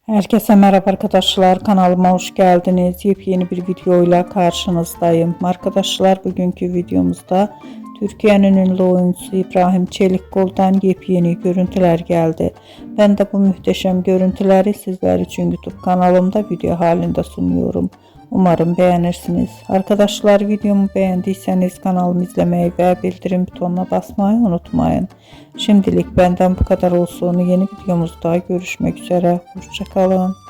Herkese merhaba arkadaşlar, kanalıma hoş geldiniz. Yepyeni bir videoyla karşınızdayım. Arkadaşlar, bugünkü videomuzda Türkiye'nin ünlü oyuncusu İbrahim Çelikkol'dan yepyeni görüntüler geldi. Ben de bu muhteşem görüntüleri sizler için YouTube kanalımda video halinde sunuyorum. Umarım beğenirsiniz. Arkadaşlar, videomu beğendiyseniz kanalımı izlemeyi ve bildirim butonuna basmayı unutmayın. Şimdilik benden bu kadar olsun. Yeni videomuzda görüşmek üzere. Hoşça kalın.